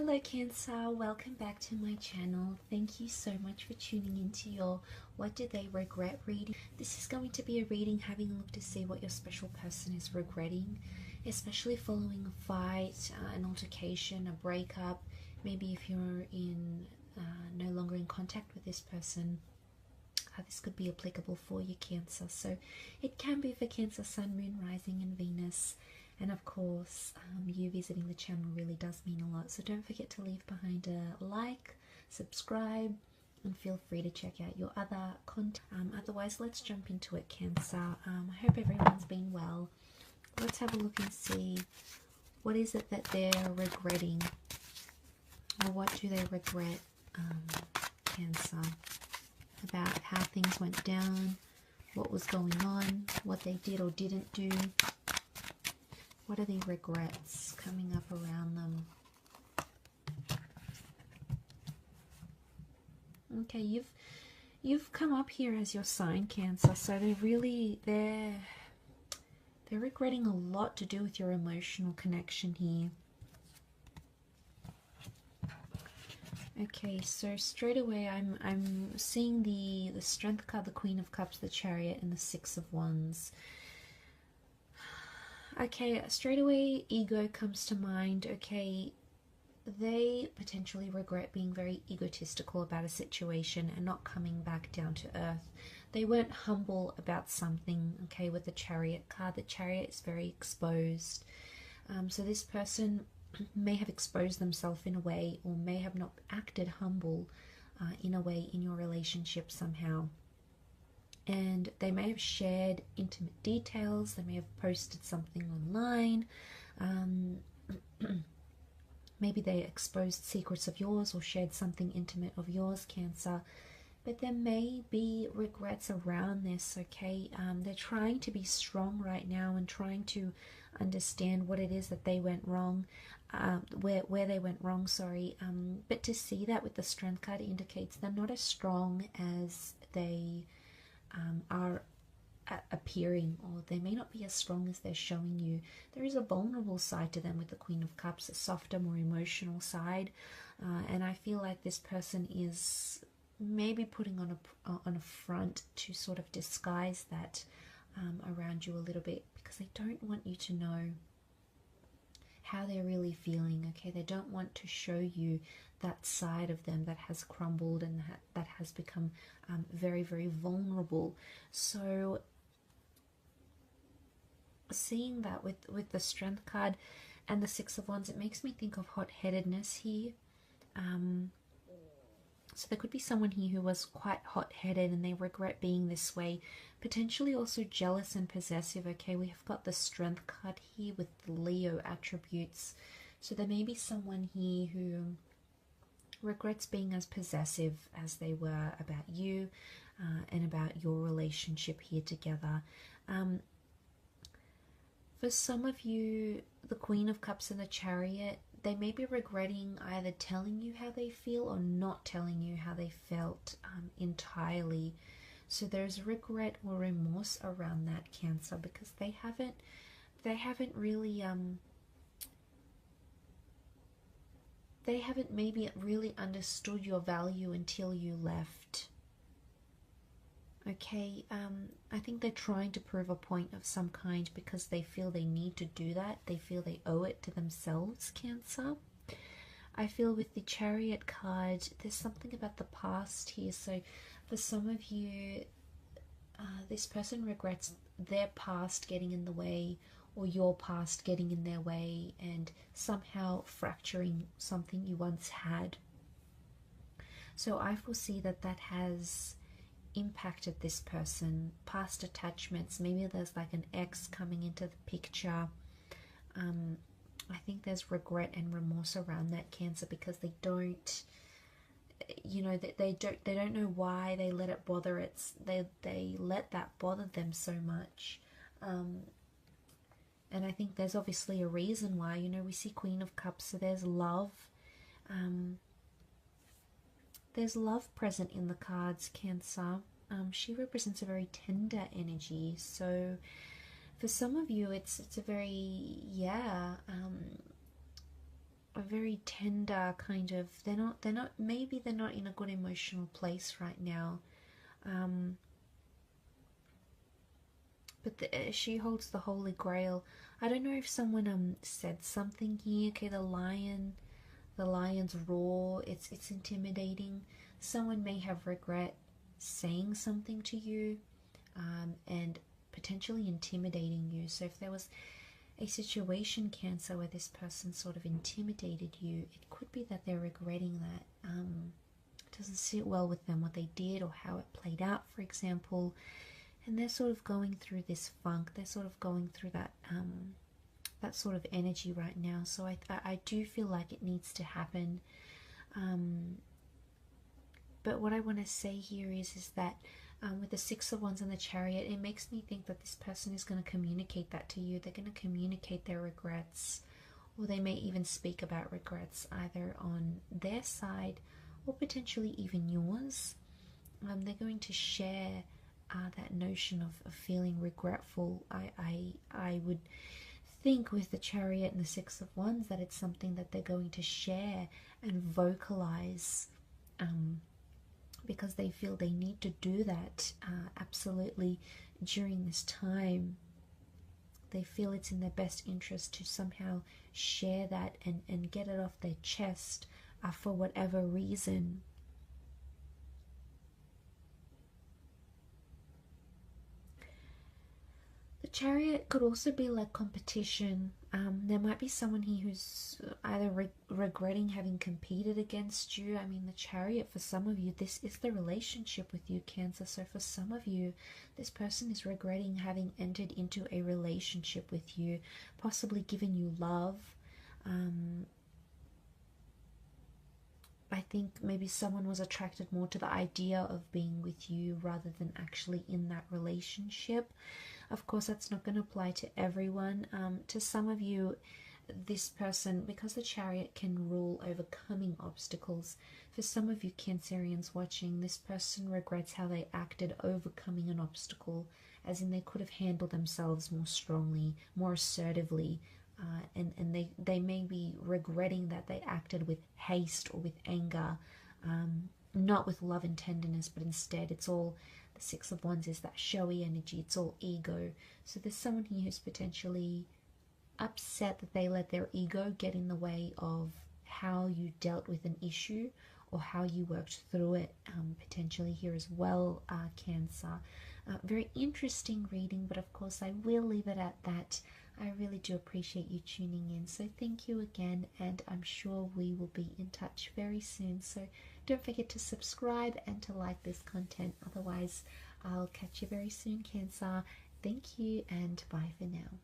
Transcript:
Hello Cancer, welcome back to my channel. Thank you so much for tuning into your What Do They Regret reading. This is going to be a reading having a look to see what your special person is regretting, especially following a fight, an altercation, a breakup. Maybe if you're no longer in contact with this person, this could be applicable for you, Cancer. So it can be for Cancer, Sun, Moon, Rising and Venus. And of course, you visiting the channel really does mean a lot. So don't forget to leave behind a like, subscribe, and feel free to check out your other content. Otherwise, let's jump into it, Cancer. I hope everyone's been well. Let's have a look and see what is it that they're regretting, or what do they regret, Cancer, about how things went down, what was going on, what they did or didn't do. What are the regrets coming up around them? Okay, you've come up here as your sign, Cancer, so they're regretting a lot to do with your emotional connection here. Okay, so straight away I'm seeing the Strength card, the Queen of Cups, the Chariot, and the Six of Wands. Okay, straight away ego comes to mind. Okay, they potentially regret being very egotistical about a situation and not coming back down to earth. They weren't humble about something. Okay, with the Chariot card, the Chariot is very exposed. So this person may have exposed themselves in a way, or may have not acted humble in a way in your relationship somehow. And they may have shared intimate details, they may have posted something online, maybe they exposed secrets of yours or shared something intimate of yours, Cancer. But there may be regrets around this, okay? They're trying to be strong right now and trying to understand what it is that they went wrong, where they went wrong, sorry. But to see that with the Strength card indicates they're not as strong as they are appearing, or they may not be as strong as they're showing you. There is a vulnerable side to them with the Queen of Cups, a softer, more emotional side, and I feel like this person is maybe putting on a front to sort of disguise that around you a little bit, because they don't want you to know how they're really feeling. Okay, they don't want to show you that side of them that has crumbled and that has become very, very vulnerable. So seeing that with the Strength card and the Six of Wands, it makes me think of hot-headedness here. So there could be someone here who was quite hot-headed and they regret being this way, potentially also jealous and possessive. Okay, we have got the Strength card here with the Leo attributes. So there may be someone here who regrets being as possessive as they were about you and about your relationship here together. For some of you, the Queen of Cups and the Chariot, they may be regretting either telling you how they feel or not telling you how they felt entirely. So there's regret or remorse around that, Cancer, because they haven't really they haven't maybe really understood your value until you left. Okay, I think they're trying to prove a point of some kind because they feel they need to do that. They feel they owe it to themselves, Cancer. I feel with the Chariot card, there's something about the past here. So for some of you, this person regrets their past getting in the way, or your past getting in their way and somehow fracturing something you once had. So I foresee that has impacted this person. Past attachments, maybe there's like an ex coming into the picture. I think there's regret and remorse around that, Cancer, because they don't, you know, they don't know why they let it bother they let that bother them so much. And I think there's obviously a reason why. You know, we see Queen of Cups, so there's love. There's love present in the cards, Cancer. She represents a very tender energy. So for some of you, it's a very, a very tender kind of, maybe they're not in a good emotional place right now. But she holds the Holy Grail. I don't know if someone said something here. Okay, the lion's roar, it's intimidating. Someone may have regret saying something to you, and potentially intimidating you. So if there was a situation, Cancer, where this person sort of intimidated you, it could be that they're regretting that. It doesn't sit well with them what they did or how it played out, for example, and they're sort of going through this funk. They're sort of going through that that sort of energy right now. So I do feel like it needs to happen. But what I want to say here is that with the Six of Wands and the Chariot, it makes me think that this person is going to communicate that to you. They're going to communicate their regrets, or they may even speak about regrets either on their side or potentially even yours. They're going to share that notion of feeling regretful. I would think with the Chariot and the Six of Wands that it's something that they're going to share and vocalize, because they feel they need to do that absolutely during this time. They feel it's in their best interest to somehow share that and get it off their chest for whatever reason. The Chariot could also be like competition. There might be someone here who's either regretting having competed against you. I mean, the Chariot, for some of you, this is the relationship with you, Cancer. So for some of you, this person is regretting having entered into a relationship with you, possibly given you love. I think maybe someone was attracted more to the idea of being with you rather than actually in that relationship. Of course, that's not going to apply to everyone. To some of you, this person, because the Chariot can rule overcoming obstacles, for some of you Cancerians watching, this person regrets how they acted overcoming an obstacle, as in they could have handled themselves more strongly, more assertively, and they may be regretting that they acted with haste or with anger, not with love and tenderness, but instead it's all, the Six of Wands is that showy energy, it's all ego. So there's someone here who's potentially upset that they let their ego get in the way of how you dealt with an issue or how you worked through it, potentially here as well, Cancer. Very interesting reading, but of course I will leave it at that. I really do appreciate you tuning in, so thank you again, and I'm sure we will be in touch very soon. So don't forget to subscribe and to like this content. Otherwise, I'll catch you very soon, Cancer. Thank you, and bye for now.